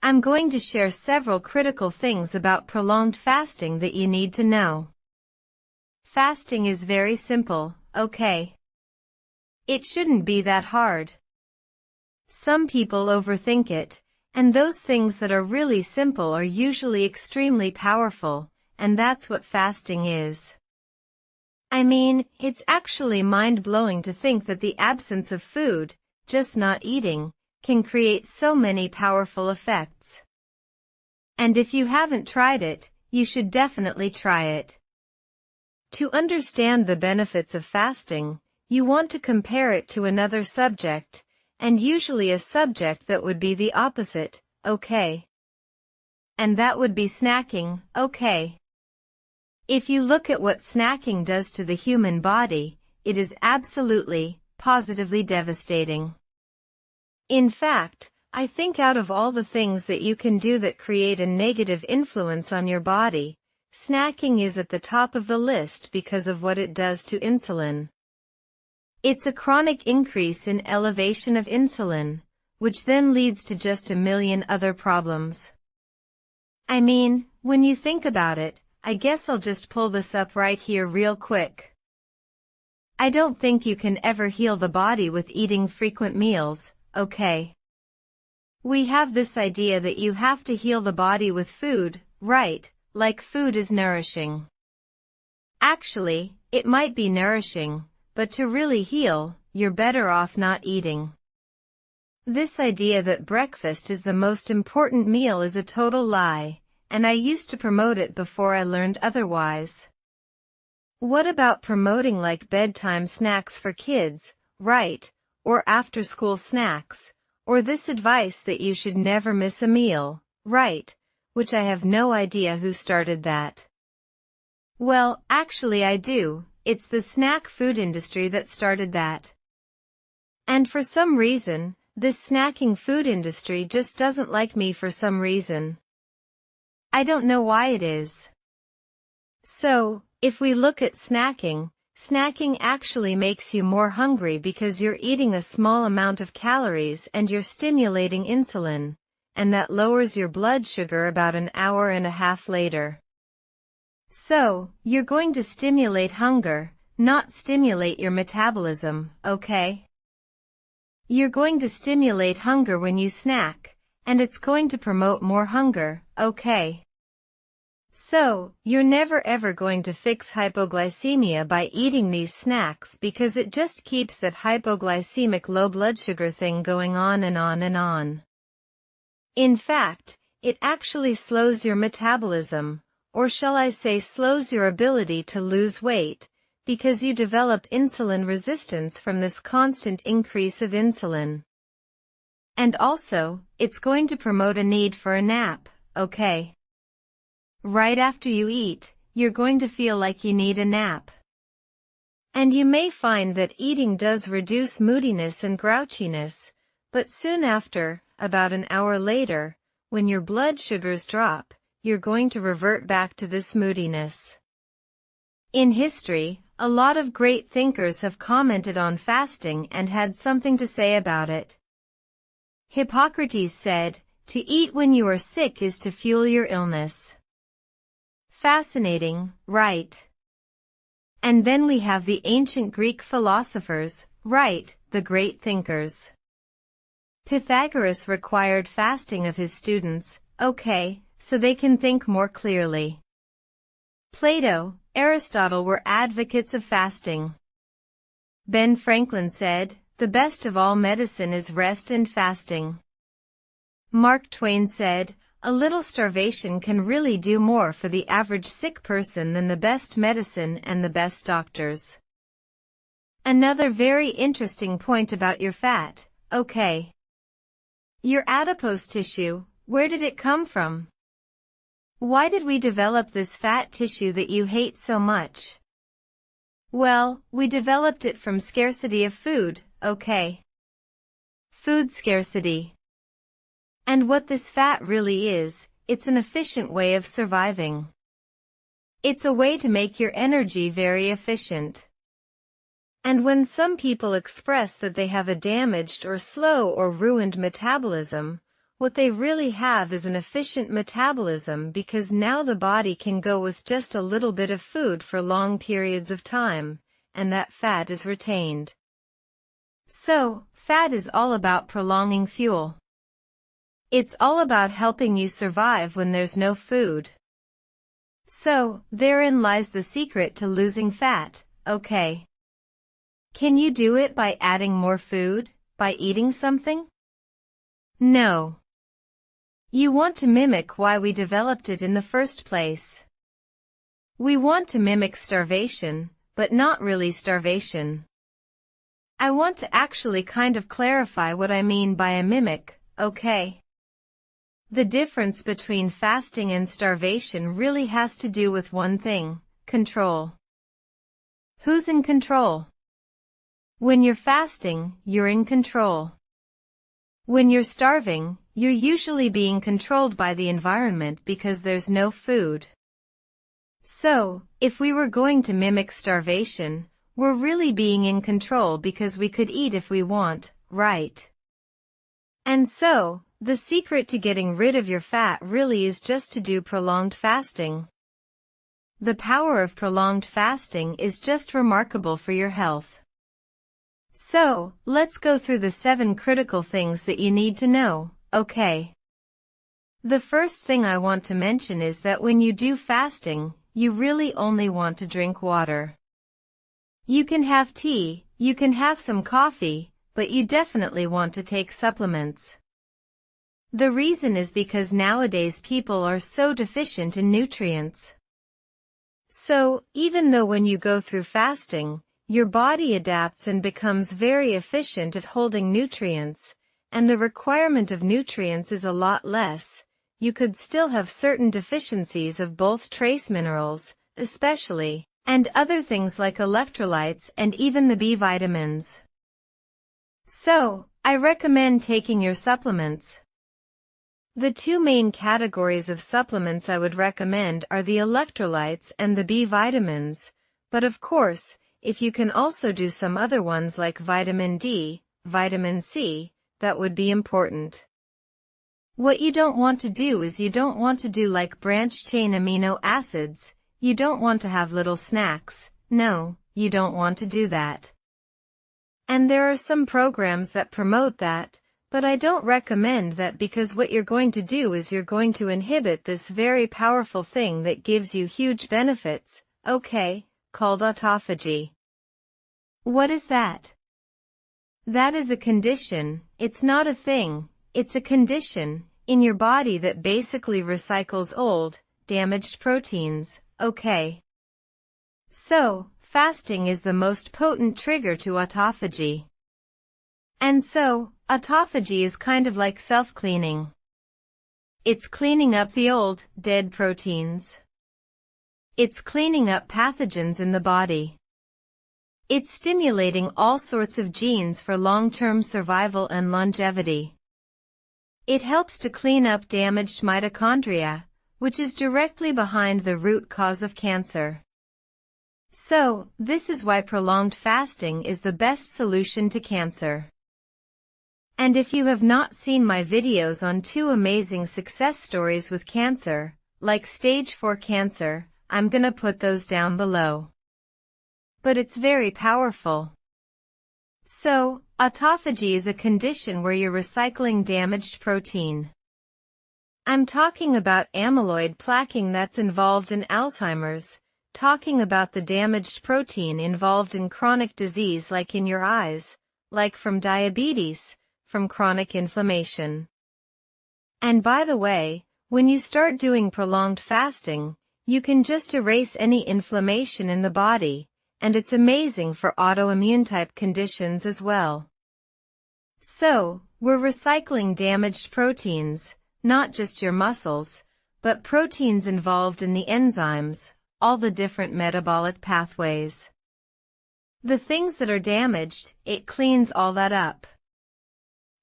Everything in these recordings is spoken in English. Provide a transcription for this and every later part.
I'm going to share several critical things about prolonged fasting that you need to know. Fasting is very simple, okay? It shouldn't be that hard. Some people overthink it, and those things that are really simple are usually extremely powerful, and that's what fasting is. I mean, it's actually mind-blowing to think that the absence of food, just not eating, can create so many powerful effects. And if you haven't tried it, you should definitely try it. To understand the benefits of fasting, you want to compare it to another subject, and usually a subject that would be the opposite, okay? And that would be snacking, okay? If you look at what snacking does to the human body, it is absolutely, positively devastating. In fact, I think out of all the things that you can do that create a negative influence on your body, snacking is at the top of the list because of what it does to insulin. It's a chronic increase in elevation of insulin, which then leads to just a million other problems. I mean, when you think about it, I guess I'll just pull this up right here real quick. I don't think you can ever heal the body with eating frequent meals, okay? We have this idea that you have to heal the body with food, right? Like food is nourishing. Actually, it might be nourishing, but to really heal, you're better off not eating. This idea that breakfast is the most important meal is a total lie, and I used to promote it before I learned otherwise. What about promoting like bedtime snacks for kids, right? Or after-school snacks, or this advice that you should never miss a meal, right? Which I have no idea who started that. Well, actually I do. It's the snack food industry that started that. And for some reason, this snacking food industry just doesn't like me for some reason. I don't know why it is. So, if we look at snacking, snacking actually makes you more hungry because you're eating a small amount of calories and you're stimulating insulin, and that lowers your blood sugar about an hour and a half later. So, you're going to stimulate hunger, not stimulate your metabolism, okay? You're going to stimulate hunger when you snack, and it's going to promote more hunger, okay? So, you're never ever going to fix hypoglycemia by eating these snacks because it just keeps that hypoglycemic low blood sugar thing going on and on and on. In fact, it actually slows your metabolism, or shall I say slows your ability to lose weight, because you develop insulin resistance from this constant increase of insulin. And also, it's going to promote a need for a nap, okay? Right after you eat, you're going to feel like you need a nap. And you may find that eating does reduce moodiness and grouchiness, but soon after, about an hour later, when your blood sugars drop, you're going to revert back to this moodiness. In history, a lot of great thinkers have commented on fasting and had something to say about it. Hippocrates said, "To eat when you are sick is to fuel your illness." Fascinating, right? And then we have the ancient Greek philosophers, right, the great thinkers. Pythagoras required fasting of his students, okay, so they can think more clearly. Plato, Aristotle were advocates of fasting. Ben Franklin said, "The best of all medicine is rest and fasting." Mark Twain said, "A little starvation can really do more for the average sick person than the best medicine and the best doctors." Another very interesting point about your fat, okay. Your adipose tissue, where did it come from? Why did we develop this fat tissue that you hate so much? Well, we developed it from scarcity of food, okay. Food scarcity. And what this fat really is, it's an efficient way of surviving. It's a way to make your energy very efficient. And when some people express that they have a damaged or slow or ruined metabolism, what they really have is an efficient metabolism because now the body can go with just a little bit of food for long periods of time, and that fat is retained. So, fat is all about prolonging fuel. It's all about helping you survive when there's no food. So, therein lies the secret to losing fat, okay? Can you do it by adding more food, by eating something? No. You want to mimic why we developed it in the first place. We want to mimic starvation, but not really starvation. I want to actually kind of clarify what I mean by a mimic, okay? The difference between fasting and starvation really has to do with one thing: control. Who's in control? When you're fasting, you're in control. When you're starving, you're usually being controlled by the environment because there's no food. So, if we were going to mimic starvation, we're really being in control because we could eat if we want, right? And so, the secret to getting rid of your fat really is just to do prolonged fasting. The power of prolonged fasting is just remarkable for your health. So, let's go through the 7 critical things that you need to know, okay? The first thing I want to mention is that when you do fasting, you really only want to drink water. You can have tea, you can have some coffee, but you definitely want to take supplements. The reason is because nowadays people are so deficient in nutrients. So, even though when you go through fasting, your body adapts and becomes very efficient at holding nutrients, and the requirement of nutrients is a lot less, you could still have certain deficiencies of both trace minerals, especially, and other things like electrolytes and even the B vitamins. So, I recommend taking your supplements. The 2 main categories of supplements I would recommend are the electrolytes and the B vitamins, but of course, if you can also do some other ones like vitamin D, vitamin C, that would be important. What you don't want to do is you don't want to do like branch-chain amino acids. You don't want to have little snacks. No, you don't want to do that. And there are some programs that promote that, but I don't recommend that because what you're going to do is you're going to inhibit this very powerful thing that gives you huge benefits, okay, called autophagy. What is that? That is a condition, it's not a thing, it's a condition, in your body that basically recycles old, damaged proteins. Okay. So, fasting is the most potent trigger to autophagy. And so, autophagy is kind of like self-cleaning. It's cleaning up the old, dead proteins. It's cleaning up pathogens in the body. It's stimulating all sorts of genes for long-term survival and longevity. It helps to clean up damaged mitochondria, which is directly behind the root cause of cancer. So, this is why prolonged fasting is the best solution to cancer. And if you have not seen my videos on 2 amazing success stories with cancer, like stage 4 cancer, I'm gonna put those down below. But it's very powerful. So, autophagy is a condition where you're recycling damaged protein. I'm talking about amyloid plaquing that's involved in Alzheimer's, talking about the damaged protein involved in chronic disease like in your eyes, like from diabetes, from chronic inflammation. And by the way, when you start doing prolonged fasting, you can just erase any inflammation in the body, and it's amazing for autoimmune type conditions as well. So, we're recycling damaged proteins, not just your muscles, but proteins involved in the enzymes, all the different metabolic pathways. The things that are damaged, it cleans all that up.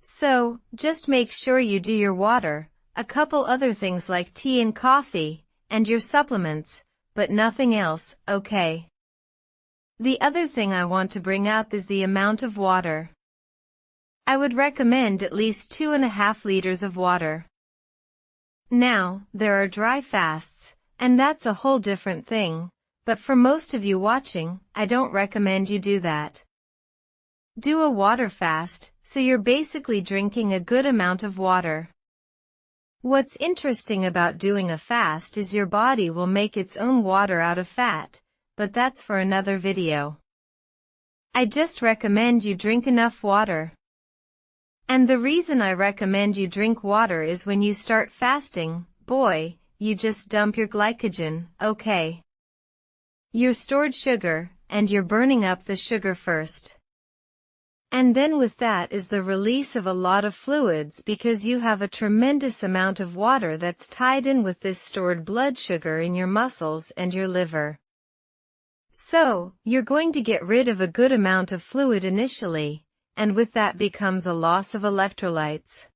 So, just make sure you do your water, a couple other things like tea and coffee, and your supplements, but nothing else, okay? The other thing I want to bring up is the amount of water. I would recommend at least 2.5 liters of water. Now, there are dry fasts, and that's a whole different thing, but for most of you watching, I don't recommend you do that. Do a water fast, so you're basically drinking a good amount of water. What's interesting about doing a fast is your body will make its own water out of fat, but that's for another video. I just recommend you drink enough water. And the reason I recommend you drink water is when you start fasting, boy, you just dump your glycogen, okay? Your stored sugar, and you're burning up the sugar first. And then with that is the release of a lot of fluids because you have a tremendous amount of water that's tied in with this stored blood sugar in your muscles and your liver. So, you're going to get rid of a good amount of fluid initially, and with that becomes a loss of electrolytes.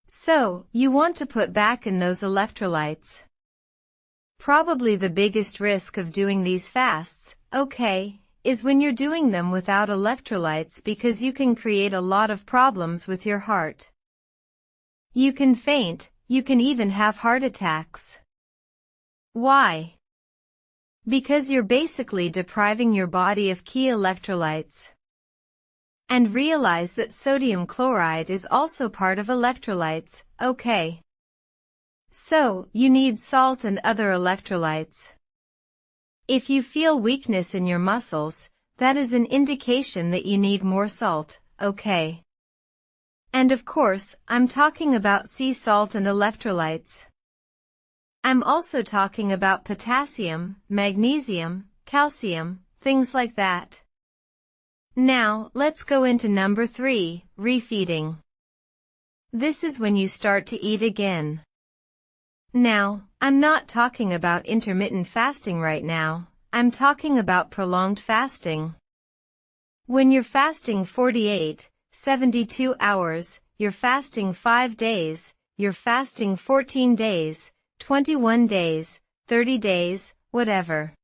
So, you want to put back in those electrolytes. Probably the biggest risk of doing these fasts, okay, is when you're doing them without electrolytes because you can create a lot of problems with your heart. You can faint, you can even have heart attacks. Why? Because you're basically depriving your body of key electrolytes. And realize that sodium chloride is also part of electrolytes, okay? So, you need salt and other electrolytes. If you feel weakness in your muscles, that is an indication that you need more salt, okay? And of course, I'm talking about sea salt and electrolytes. I'm also talking about potassium, magnesium, calcium, things like that. Now, let's go into number 3, refeeding. This is when you start to eat again. Now, I'm not talking about intermittent fasting right now, I'm talking about prolonged fasting. When you're fasting 48, 72 hours, you're fasting 5 days, you're fasting 14 days, 21 days, 30 days, whatever.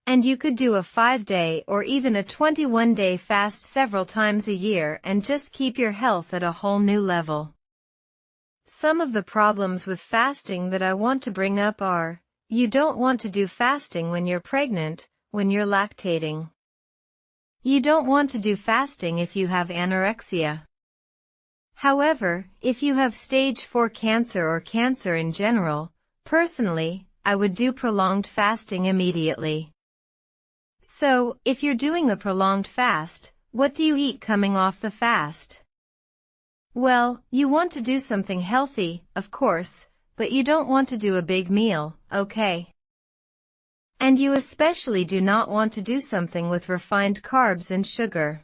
And you could do a 5-day or even a 21-day fast several times a year and just keep your health at a whole new level. Some of the problems with fasting that I want to bring up are, you don't want to do fasting when you're pregnant, when you're lactating. You don't want to do fasting if you have anorexia. However, if you have stage 4 cancer or cancer in general, personally, I would do prolonged fasting immediately. So, if you're doing a prolonged fast, what do you eat coming off the fast? Well, you want to do something healthy, of course, but you don't want to do a big meal, okay? And you especially do not want to do something with refined carbs and sugar.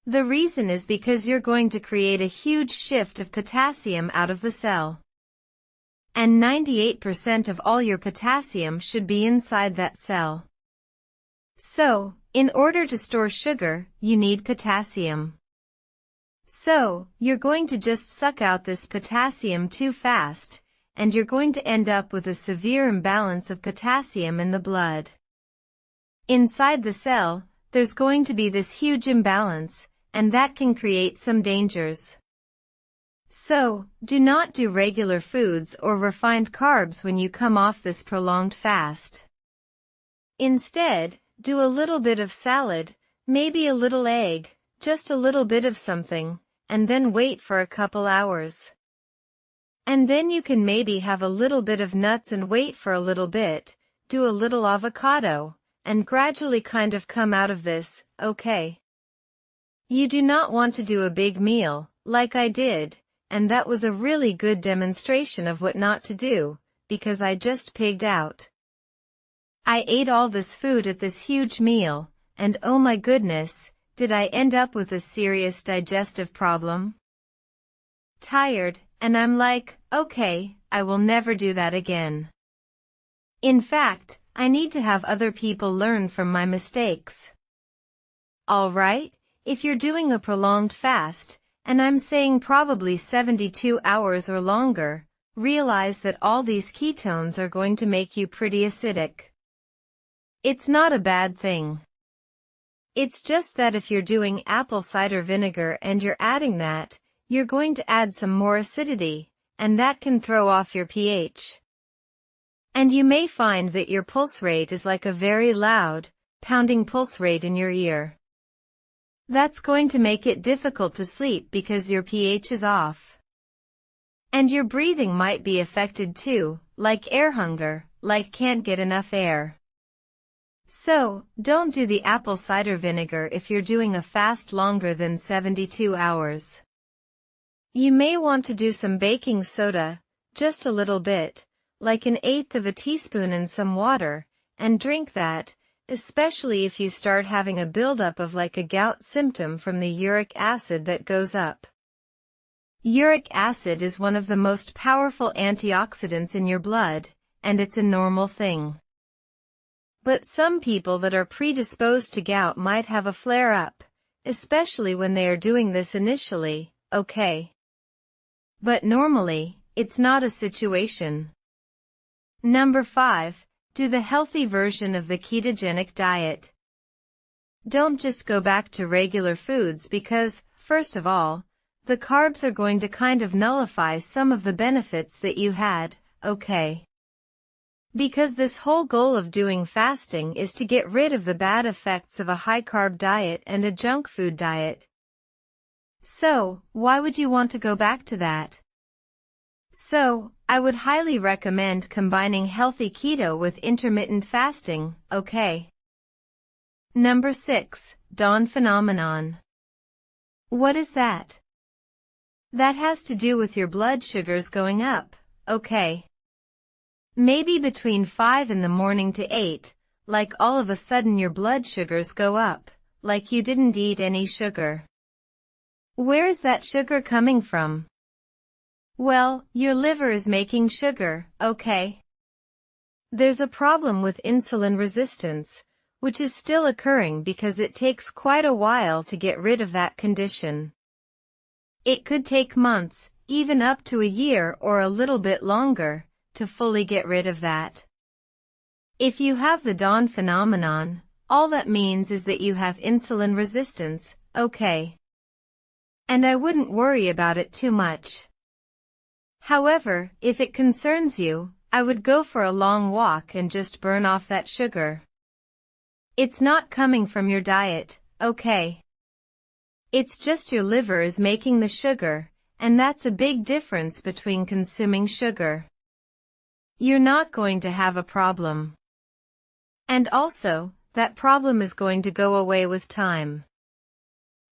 The reason is because you're going to create a huge shift of potassium out of the cell. And 98% of all your potassium should be inside that cell. So, in order to store sugar, you need potassium. So, you're going to just suck out this potassium too fast, and you're going to end up with a severe imbalance of potassium in the blood. Inside the cell, there's going to be this huge imbalance, and that can create some dangers. So, do not do regular foods or refined carbs when you come off this prolonged fast. Instead, do a little bit of salad, maybe a little egg, just a little bit of something, and then wait for a couple hours. And then you can maybe have a little bit of nuts and wait for a little bit, do a little avocado, and gradually kind of come out of this, okay? You do not want to do a big meal, like I did, and that was a really good demonstration of what not to do, because I just pigged out. I ate all this food at this huge meal, and oh my goodness, did I end up with a serious digestive problem? Tired, and I'm like, okay, I will never do that again. In fact, I need to have other people learn from my mistakes. Alright, if you're doing a prolonged fast, and I'm saying probably 72 hours or longer, realize that all these ketones are going to make you pretty acidic. It's not a bad thing. It's just that if you're doing apple cider vinegar and you're adding that, you're going to add some more acidity, and that can throw off your pH. And you may find that your pulse rate is like a very loud, pounding pulse rate in your ear. That's going to make it difficult to sleep because your pH is off. And your breathing might be affected too, like air hunger, like can't get enough air. So, don't do the apple cider vinegar if you're doing a fast longer than 72 hours. You may want to do some baking soda, just a little bit, like 1/8 of a teaspoon in some water, and drink that, especially if you start having a buildup of like a gout symptom from the uric acid that goes up. Uric acid is one of the most powerful antioxidants in your blood, and it's a normal thing. But some people that are predisposed to gout might have a flare-up, especially when they are doing this initially, okay? But normally, it's not a situation. Number 5, do the healthy version of the ketogenic diet. Don't just go back to regular foods because, first of all, the carbs are going to kind of nullify some of the benefits that you had, okay? Because this whole goal of doing fasting is to get rid of the bad effects of a high-carb diet and a junk food diet. So, why would you want to go back to that? So, I would highly recommend combining healthy keto with intermittent fasting, okay? Number 6, dawn phenomenon. What is that? That has to do with your blood sugars going up, okay? Maybe between 5 in the morning to 8, like all of a sudden your blood sugars go up, like you didn't eat any sugar. Where is that sugar coming from? Well, your liver is making sugar, okay? There's a problem with insulin resistance, which is still occurring because it takes quite a while to get rid of that condition. It could take months, even up to a year or a little bit longer, to fully get rid of that. If you have the dawn phenomenon, all that means is that you have insulin resistance, okay? And I wouldn't worry about it too much. However, if it concerns you, I would go for a long walk and just burn off that sugar. It's not coming from your diet, okay? It's just your liver is making the sugar, and that's a big difference between consuming sugar. You're not going to have a problem. And also, that problem is going to go away with time.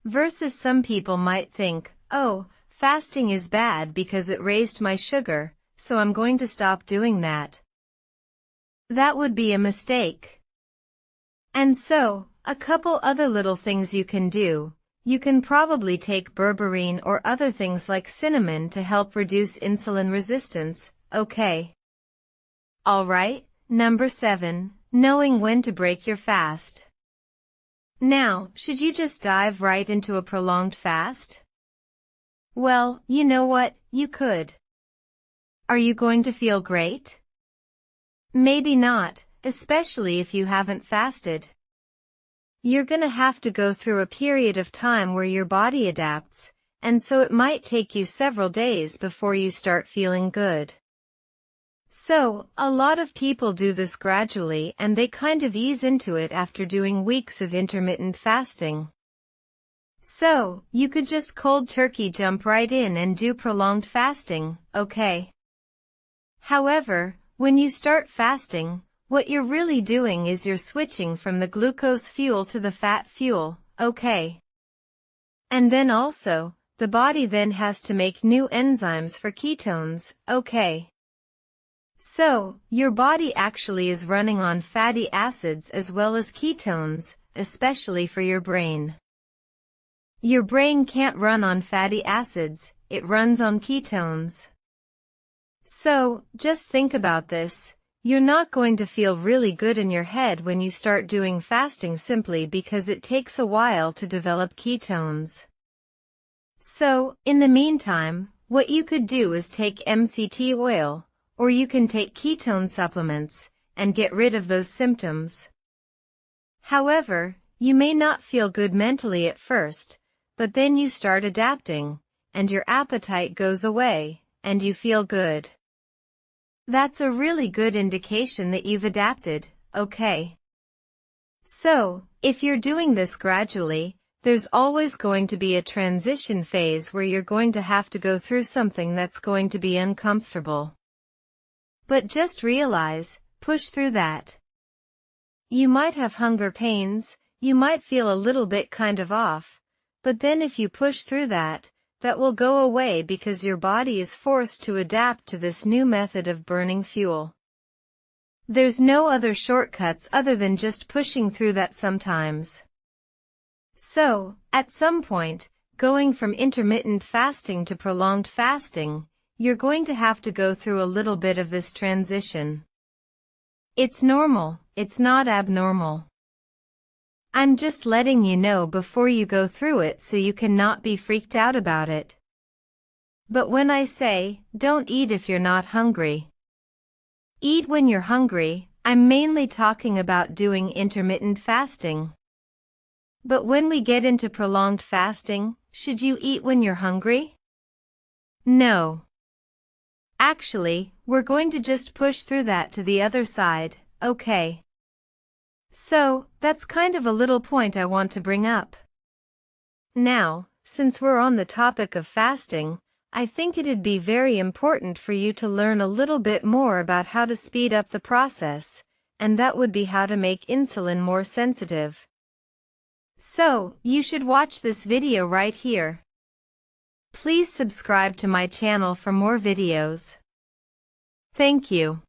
Versus some people might think, oh, fasting is bad because it raised my sugar, so I'm going to stop doing that. That would be a mistake. And so, a couple other little things you can do. You can probably take berberine or other things like cinnamon to help reduce insulin resistance, okay? Alright, number 7, knowing when to break your fast. Now, should you just dive right into a prolonged fast? Well, you know what, you could. Are you going to feel great? Maybe not, especially if you haven't fasted. You're gonna have to go through a period of time where your body adapts, and so it might take you several days before you start feeling good. So, a lot of people do this gradually and they kind of ease into it after doing weeks of intermittent fasting. So, you could just cold turkey jump right in and do prolonged fasting, okay? However, when you start fasting, what you're really doing is you're switching from the glucose fuel to the fat fuel, okay? And then also, the body then has to make new enzymes for ketones, okay? So, your body actually is running on fatty acids as well as ketones, especially for your brain. Your brain can't run on fatty acids, it runs on ketones. So, just think about this. You're not going to feel really good in your head when you start doing fasting simply because it takes a while to develop ketones. So, in the meantime, what you could do is take MCT oil, or you can take ketone supplements, and get rid of those symptoms. However, You may not feel good mentally at first, but then you start adapting, and your appetite goes away, and you feel good. That's a really good indication that you've adapted, okay? So, if you're doing this gradually, there's always going to be a transition phase where you're going to have to go through something that's going to be uncomfortable. But just realize, push through that. You might have hunger pains, you might feel a little bit kind of off, but then if you push through that, that will go away because your body is forced to adapt to this new method of burning fuel. There's no other shortcuts other than just pushing through that sometimes. So, at some point, going from intermittent fasting to prolonged fasting, you're going to have to go through a little bit of this transition. It's normal, it's not abnormal. I'm just letting you know before you go through it so you cannot be freaked out about it. But when I say, don't eat if you're not hungry. Eat when you're hungry, I'm mainly talking about doing intermittent fasting. But when we get into prolonged fasting, should you eat when you're hungry? No. Actually, we're going to just push through that to the other side, okay? So, that's kind of a little point I want to bring up. Now, since we're on the topic of fasting, I think it'd be very important for you to learn a little bit more about how to speed up the process, and that would be how to make insulin more sensitive. So, you should watch this video right here. Please subscribe to my channel for more videos. Thank you.